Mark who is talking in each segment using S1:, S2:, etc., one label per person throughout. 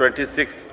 S1: 26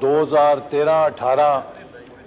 S2: 2013-18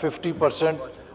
S2: 50%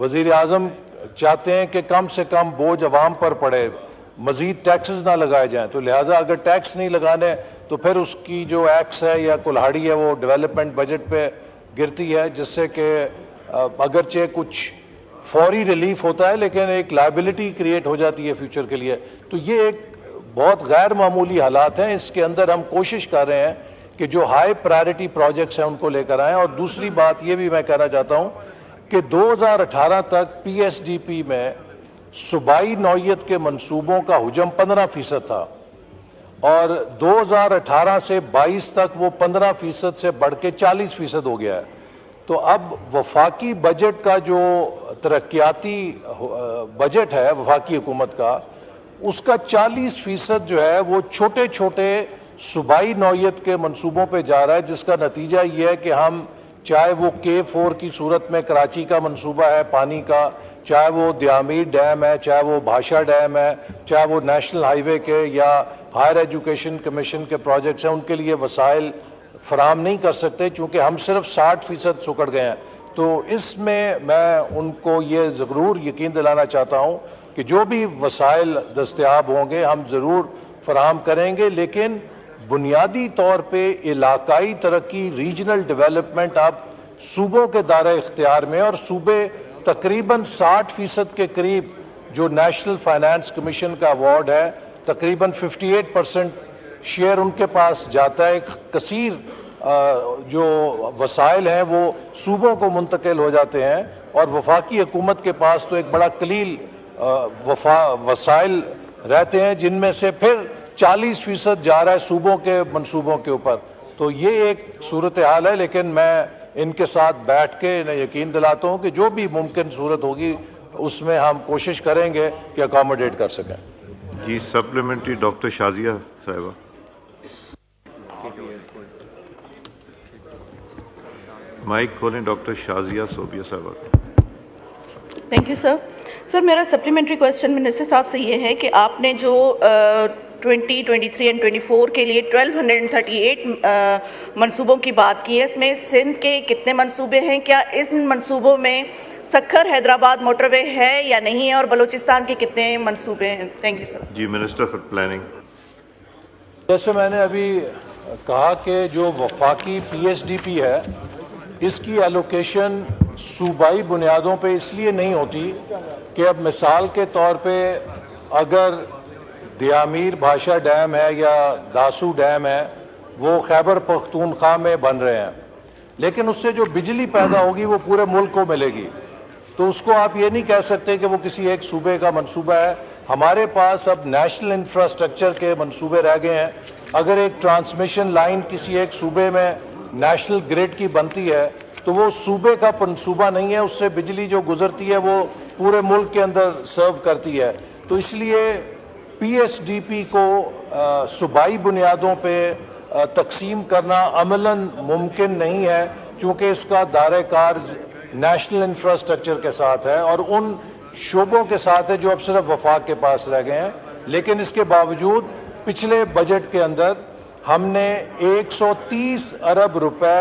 S2: وزیر اعظم چاہتے ہیں کہ کم سے کم بوجھ عوام پر پڑے, مزید ٹیکسز نہ لگائے جائیں, تو لہٰذا اگر ٹیکس نہیں لگانے تو پھر اس کی جو ایکس ہے یا کلہاڑی ہے وہ ڈیولپمنٹ بجٹ پہ گرتی ہے, جس سے کہ اگرچہ کچھ فوری ریلیف ہوتا ہے لیکن ایک لائبلٹی کریٹ ہو جاتی ہے فیوچر کے لیے. تو یہ ایک بہت غیر معمولی حالات ہیں. اس کے اندر ہم کوشش کر رہے ہیں کہ جو ہائی پرائرٹی پروجیکٹس ہیں ان کو لے کر آئیں. اور دوسری بات یہ بھی میں کہنا چاہتا ہوں کہ 2018 تک پی ایس ڈی پی میں صوبائی نوعیت کے منصوبوں کا حجم 15% تھا, اور 2018 سے 22 تک وہ 15% سے بڑھ کے 40% ہو گیا ہے. تو اب وفاقی بجٹ کا جو ترقیاتی بجٹ ہے وفاقی حکومت کا, اس کا 40% جو ہے وہ چھوٹے چھوٹے صوبائی نوعیت کے منصوبوں پہ جا رہا ہے, جس کا نتیجہ یہ ہے کہ ہم چاہے وہ K4 کی صورت میں کراچی کا منصوبہ ہے پانی کا, چاہے وہ دیامیر ڈیم ہے, چاہے وہ بھاشا ڈیم ہے, چاہے وہ نیشنل ہائی وے کے یا ہائر ایجوکیشن کمیشن کے پروجیکٹس ہیں, ان کے لیے وسائل فراہم نہیں کر سکتے چونکہ ہم صرف 60% سکڑ گئے ہیں. تو اس میں ان کو یہ ضرور یقین دلانا چاہتا ہوں کہ جو بھی وسائل دستیاب ہوں گے ہم ضرور فراہم کریں گے, لیکن بنیادی طور پہ علاقائی ترقی ریجنل ڈیولپمنٹ اب صوبوں کے دائرہ اختیار میں, اور صوبے تقریباً 60% کے قریب جو نیشنل فائنانس کمیشن کا ایوارڈ ہے تقریباً 58% شیئر ان کے پاس جاتا ہے. ایک کثیر جو وسائل ہیں وہ صوبوں کو منتقل ہو جاتے ہیں, اور وفاقی حکومت کے پاس تو ایک بڑا قلیل وسائل رہتے ہیں جن میں سے پھر 40% جا رہا ہے صوبوں کے منصوبوں کے اوپر. تو یہ ایک صورتحال ہے, لیکن میں ان کے ساتھ بیٹھ کے انہیں یقین دلاتا ہوں کہ جو بھی ممکن صورت ہوگی اس میں ہم کوشش کریں گے کہ اکاموڈیٹ کر سکیں.
S3: جی سپلیمنٹری ڈاکٹر شازیہ صاحبہ. مائک کھولیں ڈاکٹر شازیہ صوبیہ صاحبہ.
S4: تھینک یو سر. سر میرا سپلیمنٹری کویسچن منسٹر صاحب سے یہ ہے کہ آپ نے جو 2023 اینڈ 24 کے لیے 1238 منصوبوں کی بات کی ہے, اس میں سندھ کے کتنے منصوبے ہیں, کیا ان منصوبوں میں سکھر حیدرآباد موٹر وے ہے یا نہیں ہے, اور بلوچستان کے کتنے منصوبے ہیں؟ Thank you sir.
S3: جی منسٹر فار پلاننگ.
S2: جیسے میں نے ابھی کہا کہ جو وفاقی پی ایس ڈی پی ہے اس کی ایلوکیشن صوبائی بنیادوں پہ اس لیے نہیں ہوتی کہ اب مثال کے طور پہ اگر دیامیر بھاشا ڈیم ہے یا داسو ڈیم ہے وہ خیبر پختونخوا میں بن رہے ہیں, لیکن اس سے جو بجلی پیدا ہوگی وہ پورے ملک کو ملے گی, تو اس کو آپ یہ نہیں کہہ سکتے کہ وہ کسی ایک صوبے کا منصوبہ ہے. ہمارے پاس اب نیشنل انفراسٹرکچر کے منصوبے رہ گئے ہیں. اگر ایک ٹرانسمیشن لائن کسی ایک صوبے میں نیشنل گریڈ کی بنتی ہے تو وہ صوبے کا منصوبہ نہیں ہے, اس سے بجلی جو گزرتی ہے وہ پورے ملک کے اندر سرو کرتی ہے. تو اس لیے پی ایس ڈی پی کو صوبائی بنیادوں پہ تقسیم کرنا عملاً ممکن نہیں ہے, چونکہ اس کا دائرہ کار نیشنل انفراسٹرکچر کے ساتھ ہے اور ان شعبوں کے ساتھ ہے جو اب صرف وفاق کے پاس رہ گئے ہیں. لیکن اس کے باوجود پچھلے بجٹ کے اندر ہم نے 130 ارب روپے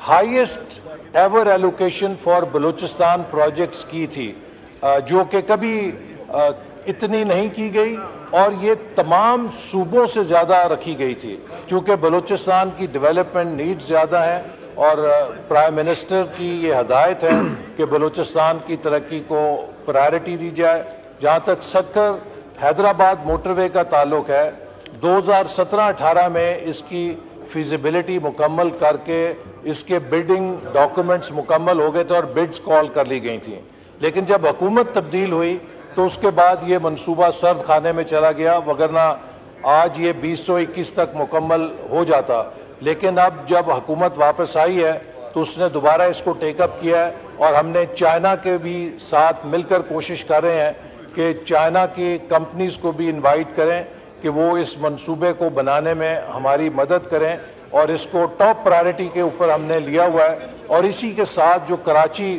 S2: highest ever allocation for Balochistan projects کی تھی, جو کہ کبھی اتنی نہیں کی گئی, اور یہ تمام صوبوں سے زیادہ رکھی گئی تھی چونکہ بلوچستان کی ڈیولپمنٹ نیڈز زیادہ ہیں, اور پرائم منسٹر کی یہ ہدایت ہے کہ بلوچستان کی ترقی کو پرائرٹی دی جائے. جہاں تک سکر حیدرآباد موٹر وے کا تعلق ہے, 2017-18 میں اس کی فیزیبلٹی مکمل کر کے اس کے بڈنگ ڈاکومنٹس مکمل ہو گئے تھے اور بڈز کال کر لی گئی تھیں, لیکن جب حکومت تبدیل ہوئی تو اس کے بعد یہ منصوبہ سرد خانے میں چلا گیا, وگرنہ آج یہ 2021 تک مکمل ہو جاتا. لیکن اب جب حکومت واپس آئی ہے تو اس نے دوبارہ اس کو ٹیک اپ کیا ہے, اور ہم نے چائنا کے بھی ساتھ مل کر کوشش کر رہے ہیں کہ چائنا کی کمپنیز کو بھی انوائٹ کریں کہ وہ اس منصوبے کو بنانے میں ہماری مدد کریں, اور اس کو ٹاپ پرائرٹی کے اوپر ہم نے لیا ہوا ہے. اور اسی کے ساتھ جو کراچی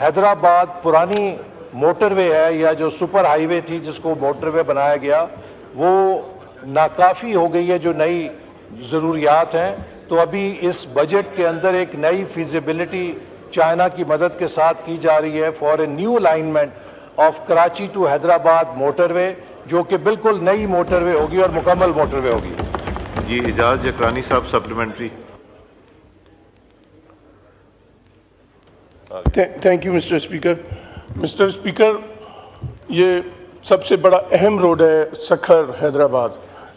S2: حیدرآباد پرانی موٹر وے ہے یا جو سپر ہائی وے تھی جس کو موٹر وے بنایا گیا وہ ناکافی ہو گئی ہے, جو نئی ضروریات ہیں. تو ابھی اس بجٹ کے اندر ایک نئی فیزیبلٹی چائنا کی مدد کے ساتھ کی جا رہی ہے for a new alignment of Karachi to Hyderabad motorway, جو کہ بالکل نئی موٹر وے ہوگی اور مکمل موٹر وے ہوگی۔
S3: جی اعجاز جکرانی صاحب supplementary.
S5: Thank you mister speaker. Mister speaker, یہ سب سے بڑا اہم روڈ ہے سکھر حیدرآباد،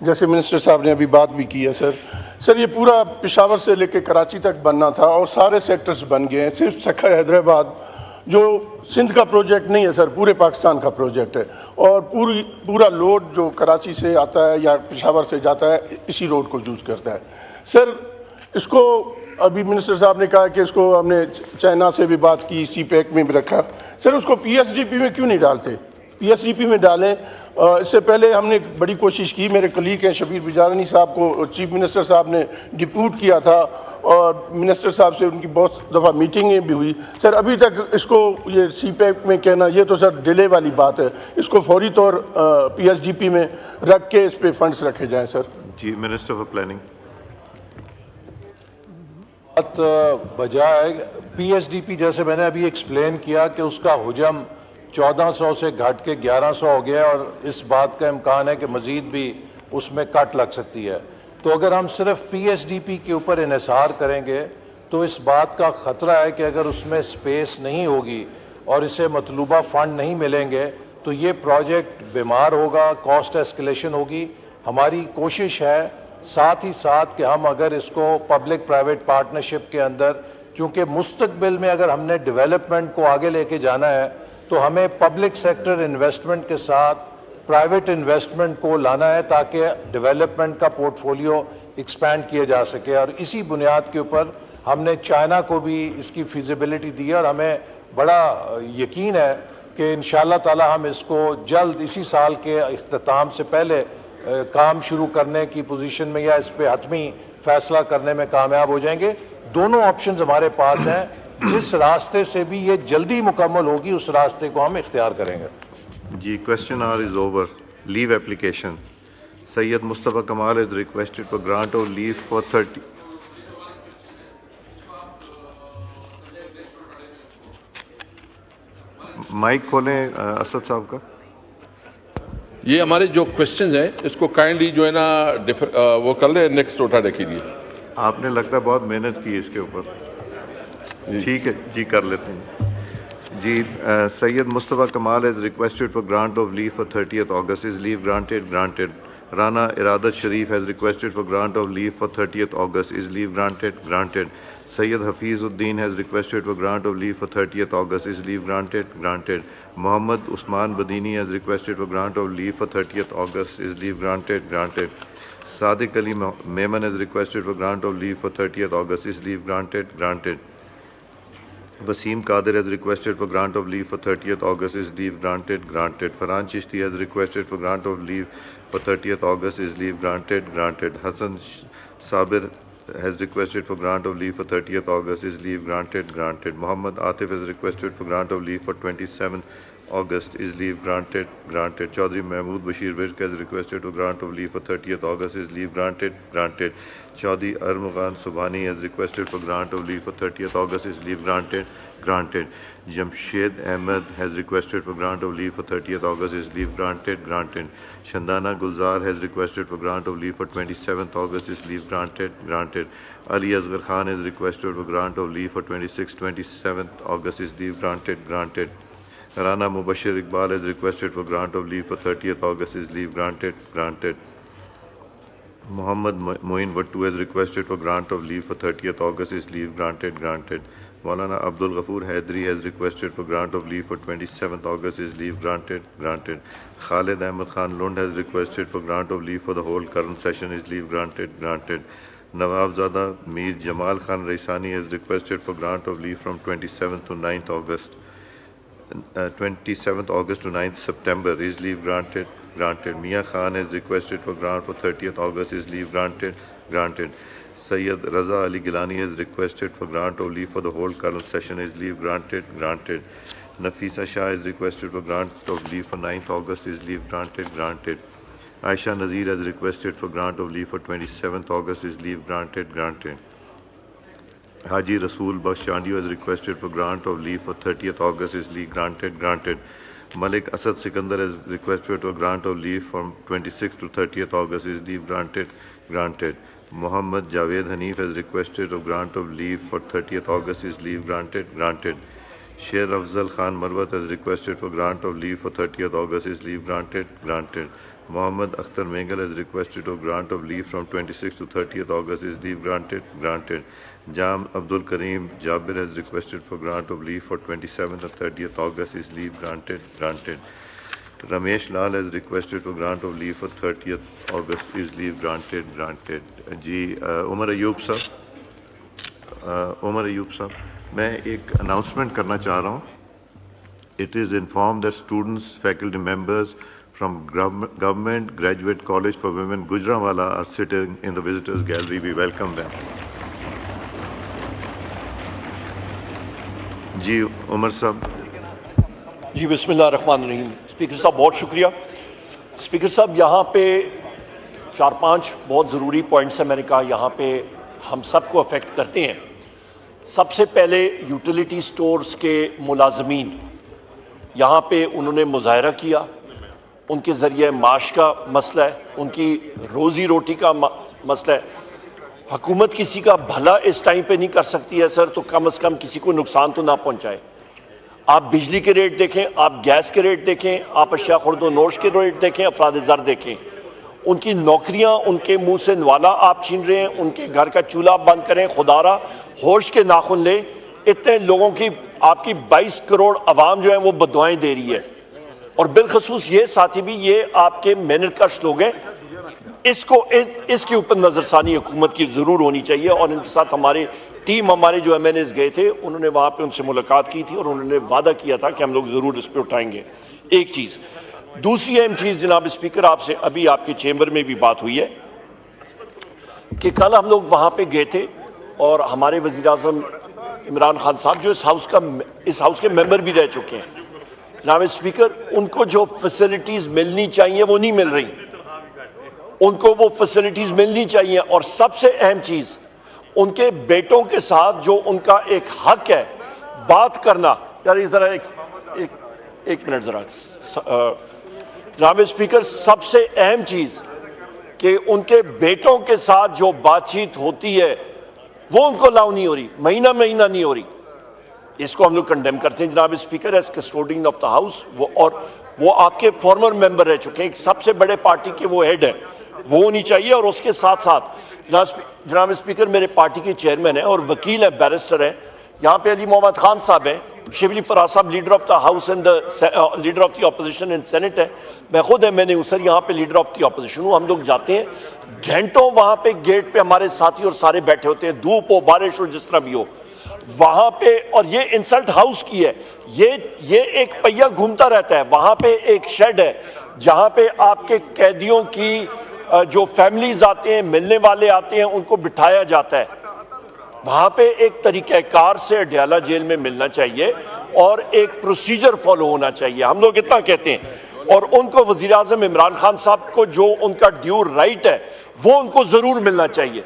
S5: جیسے منسٹر صاحب نے ابھی بات بھی کی ہے سر یہ پورا پشاور سے لے کے کراچی تک بننا تھا اور سارے سیکٹرز بن گئے ہیں، صرف سکھر حیدرآباد جو سندھ کا پروجیکٹ نہیں ہے سر، پورے پاکستان کا پروجیکٹ ہے، اور پورا لوڈ جو کراچی سے آتا ہے یا پشاور سے جاتا ہے اسی روڈ کو یوز کرتا ہے سر۔ اس کو ابھی منسٹر صاحب نے کہا کہ اس کو ہم نے چائنا سے بھی بات کی، سی پیک میں بھی رکھا سر، اس کو پی ایس ڈی پی میں کیوں نہیں ڈالتے؟ پی ایس ڈی پی میں ڈالیں۔ اس سے پہلے ہم نے بڑی کوشش کی، میرے کلیگ ہیں شبیر بجارانی صاحب کو چیف منسٹر صاحب نے ڈپوٹ کیا تھا اور منسٹر صاحب سے ان کی بہت دفعہ میٹنگیں بھی ہوئی سر، ابھی تک اس کو یہ سی پیک میں کہنا یہ تو سر ڈیلے والی بات ہے، اس کو فوری طور پی ایس ڈی پی میں رکھ کے اس پہ فنڈز رکھے جائیں سر۔
S3: جی منسٹر فار پلاننگ۔
S2: بات بجائے پی ایس ڈی پی، جیسے میں نے ابھی ایکسپلین کیا کہ اس کا حجم 1400 سے گھٹ کے 1100 ہو گیا اور اس بات کا امکان ہے کہ مزید بھی اس میں کٹ لگ سکتی ہے، تو اگر ہم صرف پی ایس ڈی پی کے اوپر انحصار کریں گے تو اس بات کا خطرہ ہے کہ اگر اس میں سپیس نہیں ہوگی اور اسے مطلوبہ فنڈ نہیں ملیں گے تو یہ پروجیکٹ بیمار ہوگا، کاسٹ ایسکیلیشن ہوگی۔ ہماری کوشش ہے ساتھ ہی ساتھ کہ ہم اگر اس کو پبلک پرائیویٹ پارٹنرشپ کے اندر، چونکہ مستقبل میں اگر ہم نے ڈیولپمنٹ کو آگے لے کے جانا ہے تو ہمیں پبلک سیکٹر انویسٹمنٹ کے ساتھ پرائیویٹ انویسٹمنٹ کو لانا ہے تاکہ ڈیولپمنٹ کا پورٹ فولیو ایکسپینڈ کیا جا سکے، اور اسی بنیاد کے اوپر ہم نے چائنا کو بھی اس کی فیزیبلٹی دی ہے اور ہمیں بڑا یقین ہے کہ انشاءاللہ تعالی ہم اس کو جلد اسی سال کے اختتام سے پہلے کام شروع کرنے کی پوزیشن میں یا اس پہ حتمی فیصلہ کرنے میں کامیاب ہو جائیں گے۔ دونوں آپشنز ہمارے پاس ہیں، جس راستے سے بھی یہ جلدی مکمل ہوگی اس راستے کو ہم اختیار کریں گے۔
S3: جی question hour is over. Leave application. Sayyid Mustafa Kamal is requested for grant of leave for 30. Mic کھولیں اسد صاحب کا۔
S6: یہ ہمارے جو کوشچنز ہیں اس کو کائنڈلی جو ہے نا وہ کر لیں، نیکسٹ اٹھا رکھیے لیے۔
S3: آپ نے لگتا ہے بہت محنت کی اس کے اوپر، ٹھیک ہے جی کر لیتے ہیں جی۔ سید مصطفیٰ کمال is requested for grant of leave for 30th August. Is leave granted? Granted. Rana Iradat Sharif has requested for grant of leave for 30th August. Is leave granted? Granted. Sayyid Hafizuddin has requested for grant of leave for 30th August. Is leave granted? Granted. Muhammad Usman Badini has requested for grant of leave for 30th August. Is leave granted? Granted. Sadiq Ali Mehman has requested for grant of leave for 30th August. Is leave granted? Granted. Wasim Qadir has requested for grant of leave for 30th August. Is leave granted? Granted. Farhan Chishti has requested for grant of leave for 30th August. Is leave granted? Granted. Hassan Sabir has requested for grant of leave for 30th August. Is leave granted? Granted. Muhammad Atif has requested for grant of leave for 27th August. Is leave granted? Granted. Chaudhry Mahmood Bashir Virk has requested for grant of leave for 30th August. Is leave granted? Granted. Chaudhry Armughan Subhani has requested for grant of leave for 30th August. Is leave granted? Granted. Jamshed Ahmed has requested for grant of leave for 30th August. Is leave granted? Granted. Shandana Gulzar has requested for grant of leave for 27th August. Is leave granted? Granted. Ali Asghar Khan has requested for grant of leave for 27th August. Is leave granted? Granted. Rana Mubashir Iqbal has requested for grant of leave for 30th August. Is leave granted? Granted. Muhammad Moin Wattu has requested for grant of leave for 30th August. Is leave granted? Granted. Maulana Abdul Ghafoor Haidari has requested for grant of leave for 27th August. Is leave granted? Granted. Khalid Ahmed Khan Lund has requested for grant of leave for the whole current session. Is leave granted? Granted. Nawabzada Mir Jamal Khan Raisani has requested for grant of leave from 27th to 9th August. 27th August to 9th September. Is leave granted? Granted. Mia Khan has requested for grant for 30th August. Is leave granted? Granted. Sayyid Raza Ali Gilani has requested for grant of leave for the whole current session. Is leave granted? Granted. Nafisa Shah has requested for grant of leave for 9th August. Is leave granted? Granted. Aisha Nazir has requested for grant of leave for 27th August. Is leave granted? Granted. Haji Rasool Baksh Chandiyu has requested for grant of leave for 30th August. Is leave granted? Granted. Malik Asad Sikandar has requested for grant of leave from 26th to 30th August. Is leave granted? Granted. Muhammad Javed Hanif has requested a grant of leave for 30th August. Is leave granted? Granted. Sher Afzal Khan Marwat has requested for grant of leave for 30th August. Is leave granted? Granted. Muhammad Akhtar Mengal has requested a grant of leave from 26th to 30th August. Is leave granted? Granted. Jam Abdul Kareem Jabir has requested for grant of leave for 27th and 30th August. Is leave granted? Granted. Ramesh Lal has requested for grant of leave for 30th August. Is leave granted? Granted. Umar Ayub sahab, میں ایک announcement کرنا چاہ رہا ہوں. It is informed that students, faculty members from Government Graduate College for Women Gujranwala are sitting in the visitors gallery. We welcome them. جی عمر صاحب.
S7: جی بسم اللہ الرحمن الرحیم. اسپیکر صاحب بہت شکریہ. اسپیکر صاحب یہاں پہ 4-5 بہت ضروری پوائنٹس ہیں. میں نے کہا یہاں پہ ہم سب کو افیکٹ کرتے ہیں. سب سے پہلے یوٹیلیٹی سٹورز کے ملازمین یہاں پہ انہوں نے مظاہرہ کیا. ان کے ذریعے معاش کا مسئلہ ہے, ان کی روزی روٹی کا مسئلہ ہے. حکومت کسی کا بھلا اس ٹائم پہ نہیں کر سکتی ہے سر, تو کم از کم کسی کو نقصان تو نہ پہنچائے. آپ بجلی کے ریٹ دیکھیں, آپ گیس کے ریٹ دیکھیں, آپ اشیاء خرد و نوش کے ریٹ دیکھیں, افراد زر دیکھیں. ان کی نوکریاں ان کے منہ سے نوالا آپ چھین رہے ہیں. ان کے گھر کا چولہا بند کریں, خدارا ہوش کے ناخن لیں. اتنے لوگوں کی, آپ کی 22 کروڑ عوام جو ہیں وہ بددعائیں دے رہی ہے. اور بالخصوص یہ ساتھی بھی, یہ آپ کے محنت کش لوگ ہیں. اس کے اوپر نظر ثانی حکومت کی ضرور ہونی چاہیے. اور ان کے ساتھ ہمارے جو MNAs گئے تھے, انہوں نے وہاں پہ ان سے ملاقات کی تھی اور انہوں نے وعدہ کیا تھا کہ ہم لوگ ضرور اس پہ اٹھائیں گے. ایک چیز. دوسری اہم چیز جناب اسپیکر, آپ سے ابھی آپ کے چیمبر میں بھی بات ہوئی ہے کہ کل ہم لوگ وہاں پہ گئے تھے اور ہمارے وزیر اعظم عمران خان صاحب جو اس ہاؤس کے ممبر بھی رہ چکے ہیں. جناب اسپیکر, ان کو جو فیسلٹیز ملنی چاہیے وہ نہیں مل رہی. ان کو وہ فیسلٹیز ملنی چاہیے. اور سب سے اہم چیز, ان کے بیٹوں کے ساتھ جو ان کا ایک حق ہے بات کرنا. یار ذرا ایک منٹ ذرا. جناب اسپیکر, سب سے اہم چیز کہ ان کے بیٹوں کے ساتھ جو بات چیت ہوتی ہے وہ ان کو لاؤ نہیں ہو رہی, مہینہ نہیں ہو رہی. اس کو ہم لوگ کنڈیم کرتے ہیں جناب speaker as custodian of the house. وہ آپ کے فارمر ممبر رہ چکے ہیں, ایک سب سے بڑے پارٹی کے وہ ہیڈ ہیں, وہ ہونی چاہیے. اور اس کے ساتھ ساتھ جناب اسپیکر میرے پارٹی کے چیئرمین ہیں اور وکیل ہیں, بیرسٹر ہیں. یہاں پہ علی محمد خان صاحب ہیں, شبلی فراز صاحب leader of the house and leader of the opposition in senate ہے. میں خود MNA ہوں سر, یہاں پہ لیڈر آف دی اپوزیشن ہوں. ہم لوگ جاتے ہیں گھنٹوں وہاں پہ گیٹ پہ ہمارے ساتھی اور سارے بیٹھے ہوتے ہیں, دھوپ ہو بارش ہو جس طرح بھی ہو وہاں پہ. اور یہ انسلٹ ہاؤس کی ہے, یہ ایک پہیہ گھومتا رہتا ہے. وہاں پہ ایک شیڈ ہے جہاں پہ آپ کے قیدیوں کی جو فیملیز آتے ہیں, ملنے والے آتے ہیں, ان کو بٹھایا جاتا ہے. وہاں پہ ایک طریقہ کار سے اڈیالہ جیل میں ملنا چاہیے اور ایک پروسیجر فالو ہونا چاہیے. ہم لوگ اتنا کہتے ہیں. اور ان کو وزیر اعظم عمران خان صاحب کو جو ان کا ڈیو رائٹ ہے وہ ان کو ضرور ملنا چاہیے,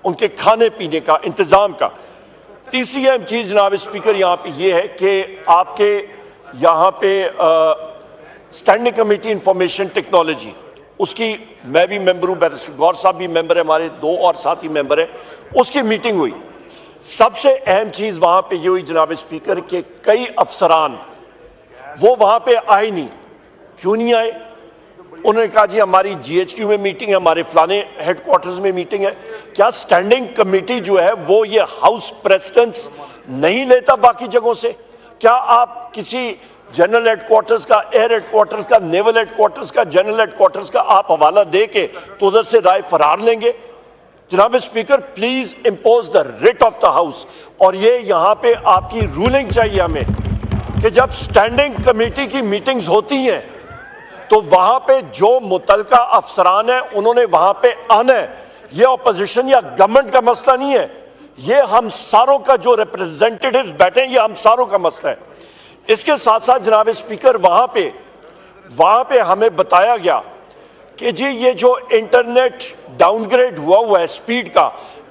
S7: ان کے کھانے پینے کا انتظام کا. تیسری اہم چیز جناب اسپیکر یہاں پہ یہ ہے کہ آپ کے یہاں پہ اسٹینڈنگ کمیٹی انفارمیشن ٹیکنالوجی, اس کی میں بھی ممبر ہوں, بیرسٹر گور صاحب بھی ممبر ہیں, ہمارے 2 اور ساتھی ممبر ہیں. اس کی میٹنگ ہوئی. سب سے اہم چیز وہاں پہ یہ ہوئی جناب اسپیکر کہ کئی افسران وہ وہاں پہ آئے نہیں. کیوں نہیں آئے؟ انہوں نے کہا جی ہماری GHQ میں میٹنگ ہے, ہمارے فلانے ہیڈ کوارٹرز میں میٹنگ ہے. کیا سٹینڈنگ کمیٹی جو ہے وہ یہ ہاؤس پریزیڈنٹس نہیں لیتا باقی جگہوں سے؟ کیا آپ کسی جنرل ہیڈ کوارٹرز کا, ایئر ہیڈ کوارٹرز کا, نیول ہیڈ کوارٹرز کا, جنرل ہیڈ کوارٹرز کا آپ حوالہ دے کے تو ادھر سے رائے فرار لیں گے؟ جناب speaker please impose the rate of the house. اور یہ یہاں پہ آپ کی رولنگ چاہیے ہمیں کہ جب سٹینڈنگ کمیٹی کی میٹنگز ہوتی ہیں تو وہاں پہ جو متعلقہ افسران ہیں انہوں نے وہاں پہ آنا ہے. یہ اپوزیشن یا گورنمنٹ کا مسئلہ نہیں ہے, یہ ہم ساروں کا جو ریپرزینٹیٹیوز بیٹھے ہیں یہ ہم ساروں کا مسئلہ ہے. اس کے ساتھ ساتھ جناب اسپیکر وہاں پہ ہمیں بتایا گیا کہ جی یہ جو انٹرنیٹ ڈاؤن گریڈ ہوا ہے سپیڈ کا,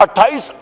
S7: 28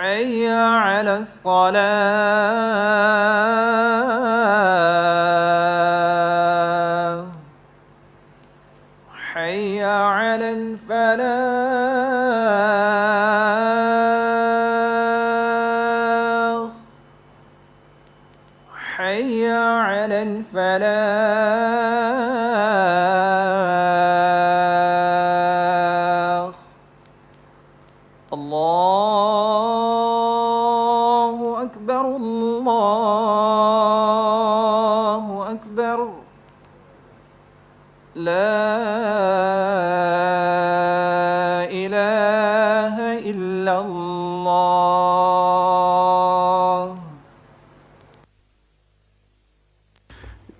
S8: حي على الصلاة، حي على الفلاح، حي على الفلاح، الله أكبر، الله أكبر، لا إله إلا الله.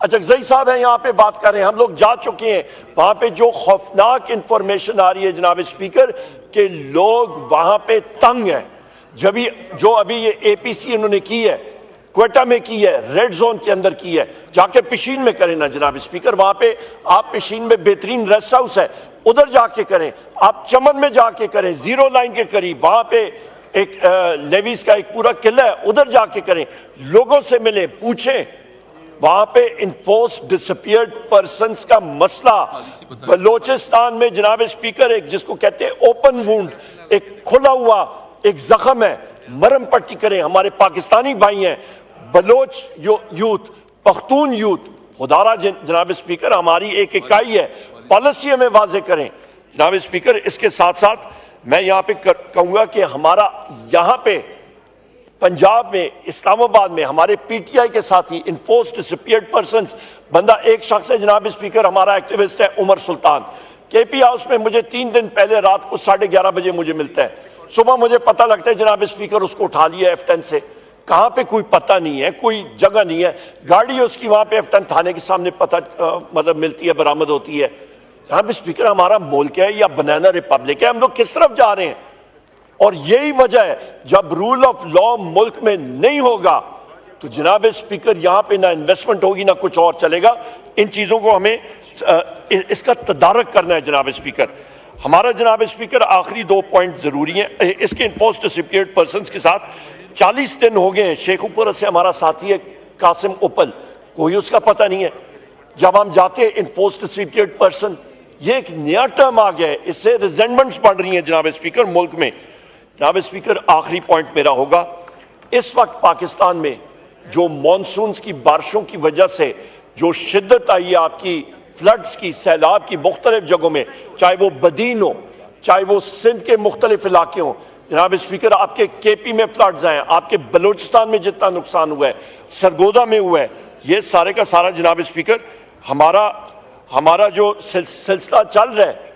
S7: اچکزئی صاحب ہیں یہاں پہ بات کر رہے ہیں, ہم لوگ جا چکے ہیں وہاں پہ. جو خوفناک انفارمیشن آ رہی ہے جناب اسپیکر کہ لوگ وہاں پہ تنگ ہیں. جو ابھی یہ اے پی سی انہوں نے کی ہے, کوئٹہ میں کی ہے, ریڈ زون کے اندر کی ہے, جا کے پشین میں کریں نا جناب اسپیکر. وہاں پہ آپ پشین میں بہترین ریسٹ ہاؤس ہے, ادھر جا کے کریں. آپ چمن میں جا کے کریں, زیرو لائن کے قریب, وہاں پہ ایک لیویز کا ایک پورا قلعہ ہے, ادھر جا کے کریں. لوگوں سے ملیں, پوچھیں. وہاں پہ انفورس ڈسپیئرڈ پرسنز کا مسئلہ بلوچستان میں جناب اسپیکر ایک جس کو کہتے ہیں اوپن وونڈ, ایک کھلا ہوا ایک زخم ہے. مرم پٹی کریں. ہمارے پاکستانی بھائی ہیں, بلوچ یوتھ, پختون یوتھ, خدارہ جناب اسپیکر ہماری ایک اکائی ہے, پالیسی ہمیں واضح کریں جناب اسپیکر. اس کے ساتھ ساتھ میں یہاں پہ کہوں گا کہ ہمارا یہاں پہ پنجاب میں, اسلام آباد میں ہمارے پی ٹی آئی کے ساتھی انفورس ڈسپیئرڈ پرسنز, بندہ ایک شخص ہے جناب اسپیکر, ہمارا ایکٹیوسٹ ہے عمر سلطان. کے پی ہاؤس میں مجھے 3 دن پہلے رات کو 11:30 بجے مجھے ملتا ہے, صبح مجھے پتہ لگتا ہے جناب اسپیکر اس کو اٹھا لیا F10 سے. کہاں پہ کوئی پتہ نہیں ہے, کوئی جگہ نہیں ہے, گاڑی اس کی وہاں پہ F10 تھانے کے سامنے پتہ مطلب ملتی ہے, برآمد ہوتی ہے. جناب اسپیکر ہمارا ملک ہے یا بنانا ریپبلک ہے؟ ہم لوگ کس طرف جا رہے ہیں؟ اور یہی وجہ ہے جب رول آف لا ملک میں نہیں ہوگا تو جناب اسپیکر یہاں پہ نہ انویسٹمنٹ ہوگی نہ کچھ اور چلے گا. ان چیزوں کو ہمیں اس کا تدارک کرنا ہے جناب اسپیکر. ہمارا جناب اسپیکر آخری 2 پوائنٹ ضروری ہیں اس کے انفورس ڈسپیئرڈ پرسنز کے ساتھ. 40 دن ہو گئے ہیں, شیخ اوپر سے ہمارا ساتھی ہے قاسم اپل, کوئی اس کا پتہ نہیں ہے. جب ہم جاتے ہیں انفورس ڈسپیئرڈ پرسن, یہ ایک نیا ٹرم آ گیا ہے, اس سے ریزنٹمنٹس بڑھ رہی ہیں جناب اسپیکر ملک میں. جناب اسپیکر آخری پوائنٹ میرا ہوگا, اس وقت پاکستان میں جو مانسونز کی بارشوں کی وجہ سے جو شدت آئی ہے, آپ کی فلڈز کی, سیلاب کی مختلف جگہوں میں, چاہے وہ بدین ہو, چاہے وہ سندھ کے مختلف علاقے ہوں. جناب اسپیکر آپ کے کے پی میں فلڈز ہیں, آپ کے بلوچستان میں جتنا نقصان ہوا ہے, سرگودا میں ہوا ہے, یہ سارے کا سارا جناب اسپیکر ہمارا جو سلسلہ چل رہا ہے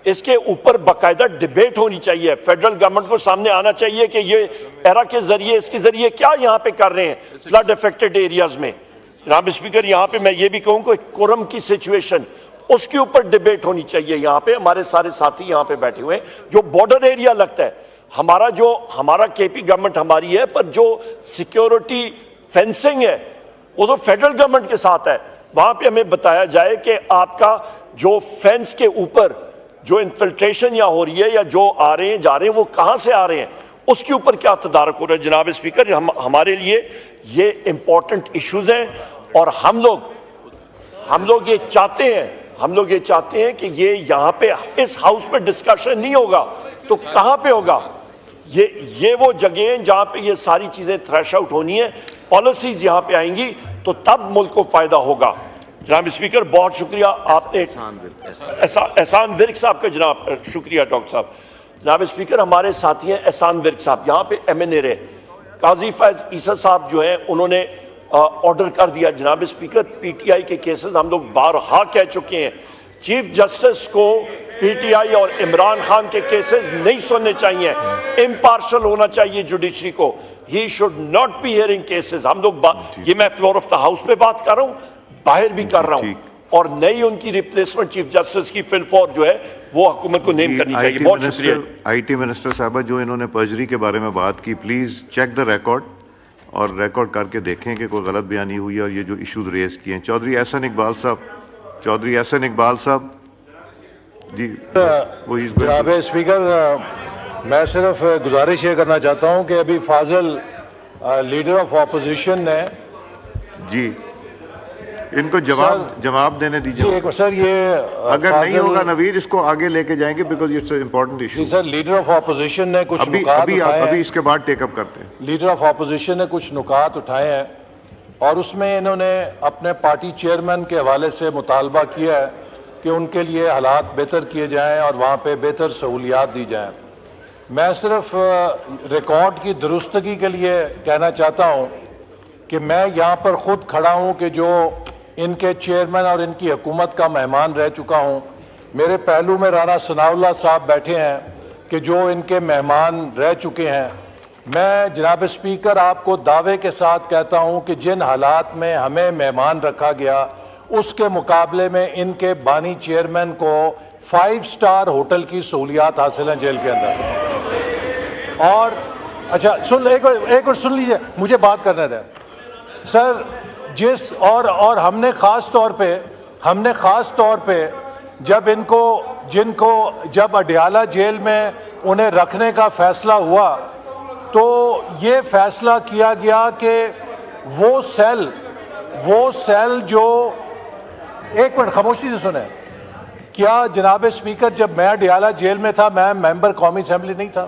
S7: اس کے اوپر باقاعدہ ڈیبیٹ ہونی چاہیے. فیڈرل گورنمنٹ کو سامنے آنا چاہیے کہ یہ ایرا کے ذریعے, اس کے ذریعے کیا یہاں پہ کر رہے ہیں فلڈ افیکٹڈ ایریاز میں. جناب اسپیکر یہاں پہ میں یہ بھی کہوں کہ کورم کی سچویشن, اس کے اوپر ڈیبیٹ ہونی چاہیے. یہاں پہ ہمارے سارے ساتھی یہاں پہ بیٹھے ہوئے ہیں, جو بارڈر ایریا لگتا ہے ہمارا کے پی گورنمنٹ ہماری ہے, پر جو سیکیورٹی فینسنگ ہے وہ تو فیڈرل گورنمنٹ کے ساتھ ہے. وہاں پہ ہمیں بتایا جائے کہ آپ کا جو فینس کے اوپر جو انفلٹریشن یا ہو رہی ہے یا جو آ رہے ہیں جا رہے ہیں وہ کہاں سے آ رہے ہیں, اس کے اوپر کیا تدارک ہو رہا ہے. جناب اسپیکر ہمارے لیے یہ امپورٹنٹ ایشوز ہیں, اور ہم لوگ یہ چاہتے ہیں کہ یہ یہاں پہ اس ہاؤس پہ ڈسکشن نہیں ہوگا تو کہاں پہ ہوگا؟ یہ وہ جگہیں ہیں جہاں پہ یہ ساری چیزیں تھریش آؤٹ ہونی ہیں, پالیسیز یہاں پہ آئیں گی تو تب ملک کو فائدہ ہوگا. جناب اسپیکر بہت شکریہ آپ نے, احسان ورک صاحب کا جناب شکریہ ڈاکٹر صاحب. جناب اسپیکر ہمارے ساتھی ہیں احسان ورک صاحب, یہاں پہ ایم این اے رہے. قاضی فیض عیسیٰ صاحب جو ہیں انہوں نے آرڈر کر دیا. جناب اسپیکر پی ٹی آئی کے کیسز ہم لوگ بارہا کہہ چکے ہیں, چیف جسٹس کو پی ٹی آئی اور عمران خان کے کیسز نہیں سننے چاہیے, امپارشل ہونا چاہیے جوڈیشری کو. He should not be hearing cases. ہم لوگ یہ میں فلور آف دا ہاؤس پہ بات کر رہا ہوں, باہر بھی کر رہا ہوں, اور نئی ان کی ریپلیسمنٹ چیف جسٹس کی فل فور جو ہے وہ حکومت کو نیم کرنی چاہیے. بہت شکریہ.
S3: آئی ٹی منسٹر صاحبہ جو انہوں نے پرجری کے بارے میں بات کی, پلیز چیک دا ریکارڈ اور ریکارڈ کر کے دیکھیں کہ کوئی غلط بیانی ہوئی ہے اور یہ جو ایشوز ریز کیے ہیں. چودھری احسن اقبال صاحب جی.
S2: جناب اسپیکر میں صرف گزارش یہ کرنا چاہتا ہوں کہ ابھی فاضل لیڈر آف اپوزیشن نے
S3: جی ان کو جواب دینے دیجیے.
S2: سر یہ
S3: اگر نہیں ہوگا نوید اس کو آگے لے کے جائیں گے because it's an important issue.
S2: Sir leader of opposition نے کچھ نکات
S3: ابھی
S2: اٹھائے ہیں,
S3: اس کے بعد ٹیک اپ کرتے ہیں.
S2: لیڈر آف اپوزیشن نے کچھ نکات اٹھائے ہیں اور اس میں انہوں نے اپنے پارٹی چیئرمین کے حوالے سے مطالبہ کیا ہے کہ ان کے لیے حالات بہتر کیے جائیں اور وہاں پہ بہتر سہولیات دی جائیں. میں صرف ریکارڈ کی درستگی کے لیے کہنا چاہتا ہوں کہ میں یہاں پر خود کھڑا ہوں کہ جو ان کے چیئرمین اور ان کی حکومت کا مہمان رہ چکا ہوں. میرے پہلو میں رانا ثناء اللہ صاحب بیٹھے ہیں کہ جو ان کے مہمان رہ چکے ہیں. میں جناب اسپیکر آپ کو دعوے کے ساتھ کہتا ہوں کہ جن حالات میں ہمیں مہمان رکھا گیا اس کے مقابلے میں ان کے بانی چیئرمین کو 5 اسٹار ہوٹل کی سہولیات حاصل ہیں جیل کے اندر. اور اچھا ایک اور سن لیجئے, مجھے بات کرنے دیں سر. اور ہم نے خاص طور پہ جب جب اڈیالہ جیل میں انہیں رکھنے کا فیصلہ ہوا تو یہ فیصلہ کیا گیا کہ وہ سیل جو, ایک منٹ خاموشی سے سنیں, کیا جناب اسپیکر جب میں اڈیالہ جیل میں تھا میں ممبر قومی اسمبلی نہیں تھا,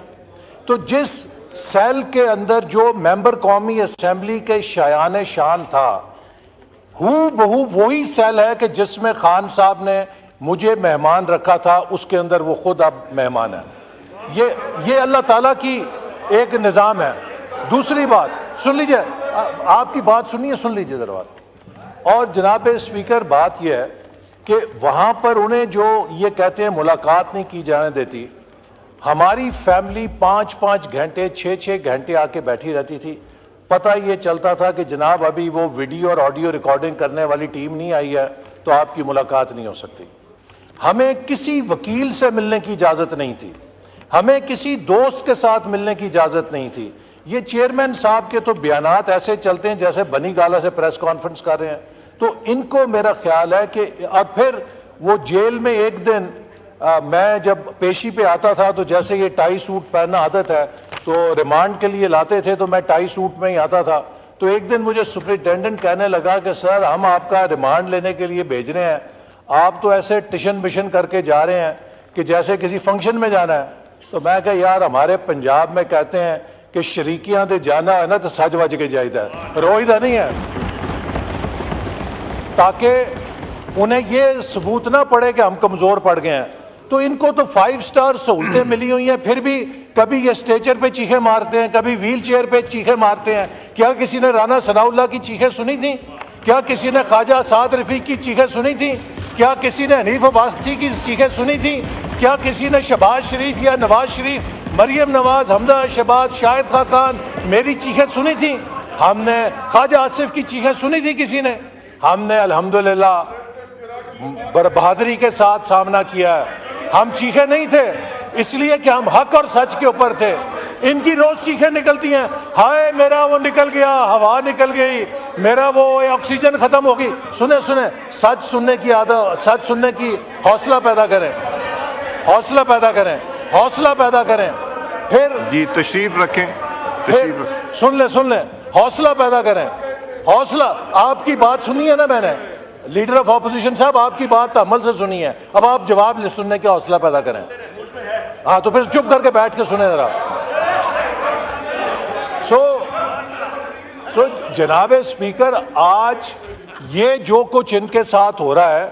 S2: تو جس سیل کے اندر جو ممبر قومی اسمبلی کے شایان شان تھا بہو وہی سیل ہے کہ جس میں خان صاحب نے مجھے مہمان رکھا تھا, اس کے اندر وہ خود اب مہمان ہے. یہ اللہ تعالیٰ کی ایک نظام ہے. دوسری بات سن لیجئے, آپ کی بات سنیے, سن لیجئے ذرا بات. اور جناب اسپیکر بات یہ ہے کہ وہاں پر انہیں جو یہ کہتے ہیں ملاقات نہیں کی جانے دیتی, ہماری فیملی 5 گھنٹے 6 گھنٹے آ کے بیٹھی رہتی تھی. پتہ یہ چلتا تھا کہ جناب ابھی وہ ویڈیو اور آڈیو ریکارڈنگ کرنے والی ٹیم نہیں آئی ہے تو آپ کی ملاقات نہیں ہو سکتی. ہمیں کسی وکیل سے ملنے کی اجازت نہیں تھی, ہمیں کسی دوست کے ساتھ ملنے کی اجازت نہیں تھی. یہ چیئرمین صاحب کے تو بیانات ایسے چلتے ہیں جیسے بنی گالا سے پریس کانفرنس کر رہے ہیں. تو ان کو میرا خیال ہے کہ اب پھر وہ جیل میں ایک دن میں جب پیشی پہ آتا تھا تو جیسے یہ ٹائی سوٹ پہننا عادت ہے تو ریمانڈ کے لیے لاتے تھے تو میں ٹائی سوٹ میں ہی آتا تھا. تو ایک دن مجھے سپرنٹینڈنٹ کہنے لگا کہ سر ہم آپ کا ریمانڈ لینے کے لیے بھیج رہے ہیں, آپ تو ایسے ٹشن بشن کر کے جا رہے ہیں کہ جیسے کسی فنکشن میں جانا ہے. تو میں کہا یار ہمارے پنجاب میں کہتے ہیں کہ شریکیاں دے جانا ہے نا تو سج وج کے جائیدا ہے, روئیدہ نہیں ہے, تاکہ انہیں یہ ثبوت نہ پڑے کہ ہم کمزور پڑ گئے ہیں. تو ان کو تو 5 اسٹار سہولتیں ملی ہوئی ہیں, پھر بھی کبھی یہ اسٹیچر پہ چیخیں مارتے ہیں, کبھی ویل چیئر پہ چیخیں مارتے ہیں. کیا کسی نے رانا ثناء اللہ کی چیخیں سنی تھیں؟ کیا کسی نے خواجہ اسعد رفیق کی چیخیں سنی تھیں؟ کیا کسی نے حنیف عباسی کی چیخیں سنی تھیں؟ کیا کسی نے شہباز شریف یا نواز شریف, مریم نواز, حمزہ شہباز, شاہد خاقان میری چیخیں سنی تھیں؟ ہم نے خواجہ آصف کی چیخیں سنی تھی کسی نے؟ ہم نے الحمدللہ بہادری کے ساتھ سامنا کیا ہے. ہم چیخے نہیں تھے اس لیے کہ ہم حق اور سچ کے اوپر تھے. ان کی روز چیخیں نکلتی ہیں, ہائے میرا وہ نکل گیا, ہوا نکل گئی, میرا وہ آکسیجن ختم ہو گئی. سنیں سچ سننے کی عادت, سچ سننے کی حوصلہ پیدا کریں, حوصلہ پیدا کریں, حوصلہ پیدا کریں. پھر
S3: جی تشریف رکھیں,
S2: سن لیں, حوصلہ پیدا کریں, حوصلہ. آپ کی بات سنی ہے نا میں نے, لیڈر آف اپوزیشن صاحب آپ کی بات عمل سے سنی ہے, اب آپ جواب سننے کا حوصلہ پیدا کریں. ہاں تو پھر چپ کر کے بیٹھ کے سنیں ذرا. سو جناب اسپیکر, آج یہ جو کچھ ان کے ساتھ ہو رہا ہے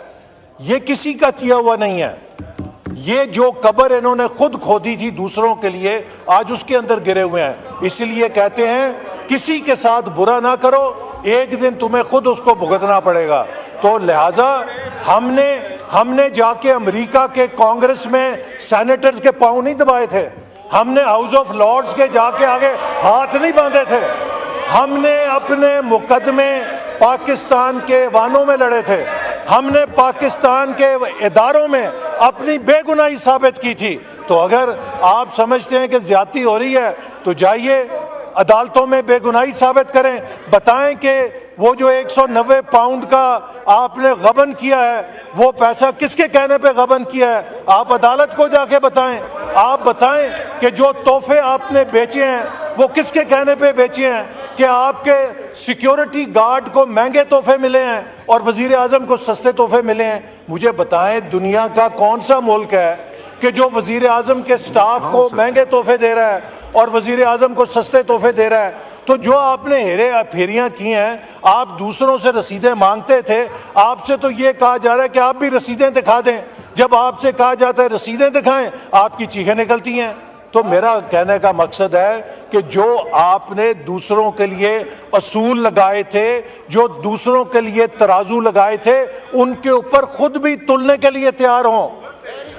S2: یہ کسی کا کیا ہوا نہیں ہے. یہ جو قبر انہوں نے خود کھودی تھی دوسروں کے لیے, آج اس کے اندر گرے ہوئے ہیں. اس لیے کہتے ہیں کسی کے ساتھ برا نہ کرو, ایک دن تمہیں خود اس کو بھگتنا پڑے گا. تو لہٰذا ہم نے جا کے امریکہ کے کانگریس میں سینیٹرز کے پاؤں نہیں دبائے تھے, ہم نے ہاؤس آف لارڈز کے جا کے آگے ہاتھ نہیں باندھے تھے, ہم نے اپنے مقدمے پاکستان کے ایوانوں میں لڑے تھے, ہم نے پاکستان کے اداروں میں اپنی بے گناہی ثابت کی تھی. تو اگر آپ سمجھتے ہیں کہ زیادتی ہو رہی ہے تو جائیے عدالتوں میں بے گناہی ثابت کریں, بتائیں کہ وہ جو 190 پاؤنڈ کا آپ نے غبن کیا ہے وہ پیسہ کس کے کہنے پہ غبن کیا ہے, آپ عدالت کو جا کے بتائیں. آپ بتائیں کہ جو تحفے آپ نے بیچے ہیں وہ کس کے کہنے پہ بیچے ہیں, کہ آپ کے سیکیورٹی گارڈ کو مہنگے تحفے ملے ہیں اور وزیر اعظم کو سستے تحفے ملے ہیں. مجھے بتائیں دنیا کا کون سا ملک ہے کہ جو وزیر اعظم کے سٹاف کو مہنگے تحفے دے رہا ہے اور وزیر اعظم کو سستے تحفے دے رہا ہے. تو جو آپ نے ہیرے پھیریاں کی ہیں, آپ دوسروں سے رسیدیں مانگتے تھے, آپ سے تو یہ کہا جا رہا ہے کہ آپ بھی رسیدیں دکھا دیں. جب آپ سے کہا جاتا ہے رسیدیں دکھائیں, آپ کی چیخیں نکلتی ہیں. تو میرا کہنے کا مقصد ہے کہ جو آپ نے دوسروں کے لیے اصول لگائے تھے, جو دوسروں کے لیے ترازو لگائے تھے, ان کے اوپر خود بھی تلنے کے لیے تیار ہوں.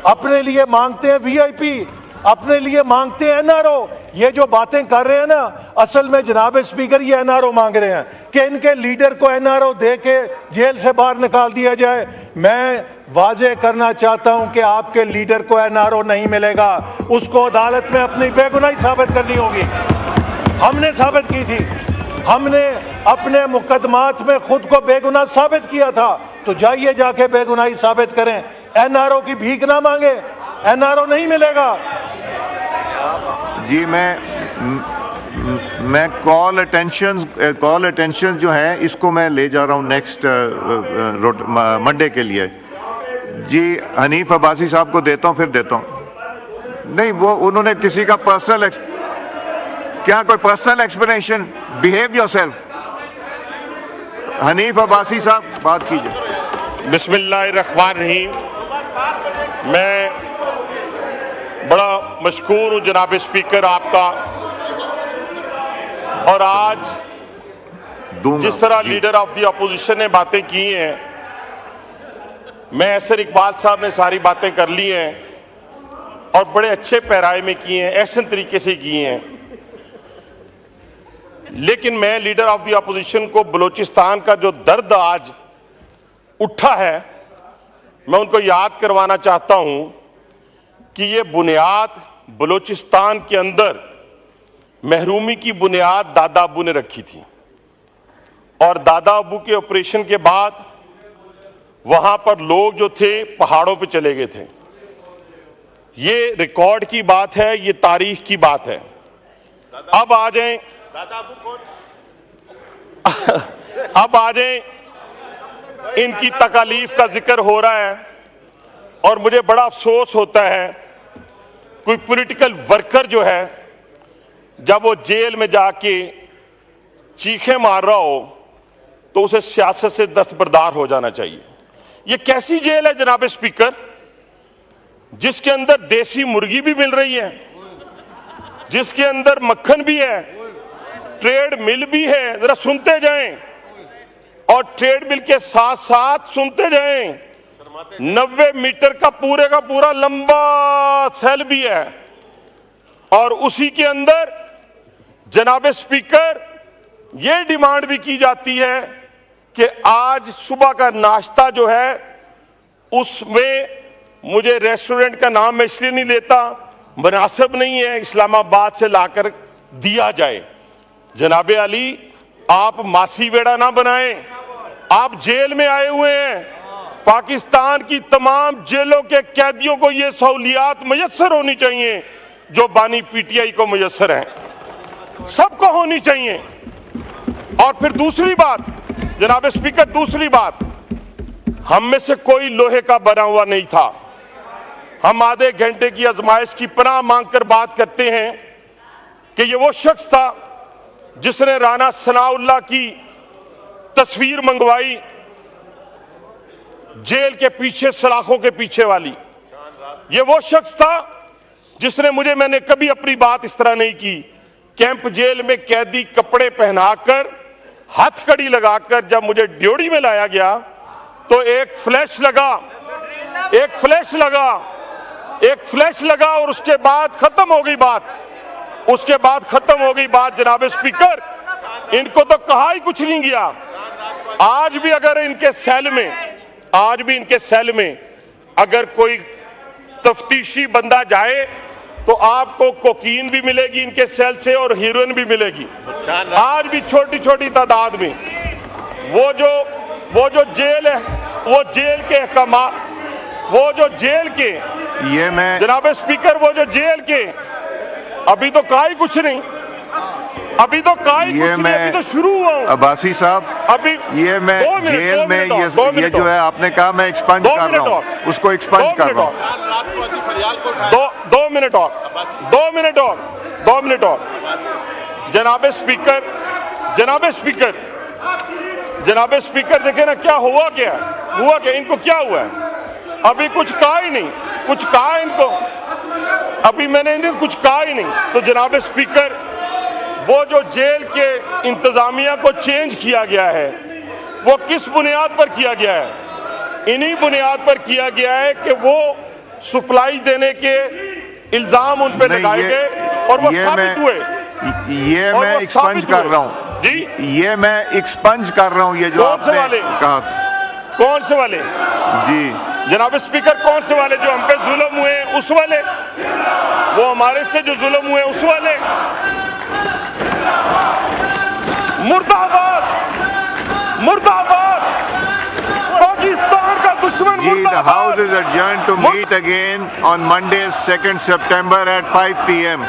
S2: اپنے لیے مانگتے ہیں وی آئی پی, اپنے لیے مانگتے ہیں NRO. یہ جو باتیں کر رہے ہیں نا, اصل میں جناب اسپیکر یہ NRO مانگ رہے ہیں کہ ان کے لیڈر کو NRO دے کے جیل سے باہر نکال دیا جائے. میں واضح کرنا چاہتا ہوں کہ آپ کے لیڈر کو NRO نہیں ملے گا, اس کو عدالت میں اپنی بے گناہی ثابت کرنی ہوگی. ہم نے ثابت کی تھی, ہم نے اپنے مقدمات میں خود کو بے گناہ ثابت کیا تھا, تو جائیے جا کے بے گناہی ثابت کریں. NRO کی بھیک نہ مانگے, NRO نہیں ملے گا.
S3: جی میں کال اٹینشن جو ہیں اس کو میں لے جا رہا ہوں نیکسٹ منڈے کے لیے. جی حنیف عباسی صاحب کو دیتا ہوں, پھر دیتا ہوں. نہیں, وہ انہوں نے کسی کا پرسنل, کیا کوئی personal explanation? Behave your self. Hanif Abbasi صاحب بات کیجیے.
S9: بسم اللہ الرحمن الرحیم. میں بڑا مشکور ہوں جناب اسپیکر آپ کا, اور آج جس طرح لیڈر آف دی اپوزیشن نے باتیں کی ہیں, میں ایسر اقبال صاحب نے ساری باتیں کر لی ہیں اور بڑے اچھے پیرائے میں کی ہیں, احسن طریقے سے کی ہیں. لیکن میں لیڈر آف دی اپوزیشن کو بلوچستان کا جو درد آج اٹھا ہے, میں ان کو یاد کروانا چاہتا ہوں کہ یہ بنیاد بلوچستان کے اندر محرومی کی بنیاد دادا ابو نے رکھی تھی, اور دادا ابو کے آپریشن کے بعد وہاں پر لوگ جو تھے پہاڑوں پہ چلے گئے تھے. یہ ریکارڈ کی بات ہے, یہ تاریخ کی بات ہے. اب آ جائیں, اب آ جائیں, ان کی تکالیف کا ذکر ہو رہا ہے, اور مجھے بڑا افسوس ہوتا ہے کوئی پولیٹیکل ورکر جو ہے جب وہ جیل میں جا کے چیخیں مار رہا ہو تو اسے سیاست سے دستبردار ہو جانا چاہیے. یہ کیسی جیل ہے جناب اسپیکر جس کے اندر دیسی مرغی بھی مل رہی ہے, جس کے اندر مکھن بھی ہے, ٹریڈ مل بھی ہے. ذرا سنتے جائیں, اور ٹریڈ مل کے ساتھ ساتھ سنتے جائیں, 90 میٹر کا پورا لمبا سیل بھی ہے. اور اسی کے اندر جناب اسپیکر یہ ڈیمانڈ بھی کی جاتی ہے کہ آج صبح کا ناشتہ جو ہے اس میں, مجھے ریسٹورنٹ کا نام میں اس لیے نہیں لیتا, مناسب نہیں ہے, اسلام آباد سے لا کر دیا جائے. جناب علی, آپ ماسی بیڑا نہ بنائیں, آپ جیل میں آئے ہوئے ہیں. پاکستان کی تمام جیلوں کے قیدیوں کو یہ سہولیات میسر ہونی چاہیے جو بانی پی ٹی آئی کو میسر ہیں, سب کو ہونی چاہیے. اور پھر دوسری بات جناب اسپیکر, دوسری بات, ہم میں سے کوئی لوہے کا بنا ہوا نہیں تھا. ہم آدھے گھنٹے کی آزمائش کی پناہ مانگ کر بات کرتے ہیں کہ یہ وہ شخص تھا جس نے رانا ثناء اللہ کی تصویر منگوائی جیل کے پیچھے, سلاخوں کے پیچھے والی. یہ وہ شخص تھا جس نے میں نے کبھی اپنی بات اس طرح نہیں کی. کیمپ جیل میں قیدی کپڑے پہنا کر, ہاتھ کڑی لگا کر جب مجھے ڈیوڑی میں لایا گیا تو ایک فلیش لگا اور اس کے بعد ختم ہو گئی بات. جناب اسپیکر, ان کو تو کہا ہی کچھ نہیں گیا. آج بھی اگر ان کے سیل میں اگر کوئی تفتیشی بندہ جائے تو آپ کو کوکین بھی ملے گی ان کے سیل سے, اور ہیروئن بھی ملے گی. آج بھی چھوٹی چھوٹی تعداد میں وہ جو جیل ہے, وہ جیل کے احکامات, وہ جو جیل کے,
S3: یہ میں
S9: جناب اسپیکر, وہ جو جیل کے, ابھی تو کہا ہی کچھ نہیں, ابھی تو شروع ہوا ہوں.
S3: عباسی صاحب,
S9: ابھی
S3: یہ میں جیل میں یہ جو ہے آپ نے کہا میں ایکسپانڈ کر رہا ہوں, اس کو ایکسپانڈ کر رہا ہوں.
S9: 2 منٹ اور جناب اسپیکر دیکھیں نا کیا ہوا ان کو کیا ہوا ہے. ابھی کچھ کہا ہی نہیں, ان کو ابھی میں نے انہیں کچھ کہا ہی نہیں. تو جناب اسپیکر, وہ جو جیل کے انتظامیہ کو چینج کیا گیا ہے وہ کس بنیاد پر کیا گیا ہے؟ انہی بنیاد پر کیا گیا ہے کہ وہ سپلائی دینے کے الزام ان پہ
S3: نہیں،
S9: لگائے
S3: یہ-
S9: گئے اور وہ
S3: یہ
S9: ثابت
S3: میں-
S9: ہوئے.
S3: یہ
S9: اور
S3: میں
S9: وہ
S3: ایکسپنج
S9: ثابت
S3: کر
S9: ہوئے.
S3: رہا ہوں،
S9: جی
S3: یہ میں ایکسپنج کر رہا ہوں یہ جو
S9: کون
S3: آپ
S9: سے
S3: نے
S9: والے؟
S3: کہا.
S9: کون سے والے؟
S3: جی
S9: جناب اسپیکر کون سے والے؟ جو ہم پہ ظلم ہوئے ہیں اس والے؟ وہ ہمارے سے جو ظلم ہوئے ہیں اس والے؟ مردہ آباد، مردہ آباد، پاکستان کا دشمن
S3: جی
S9: مردہ
S3: the house
S9: آباد.
S3: is adjourned to meet again on Monday 2nd September at 5 p.m.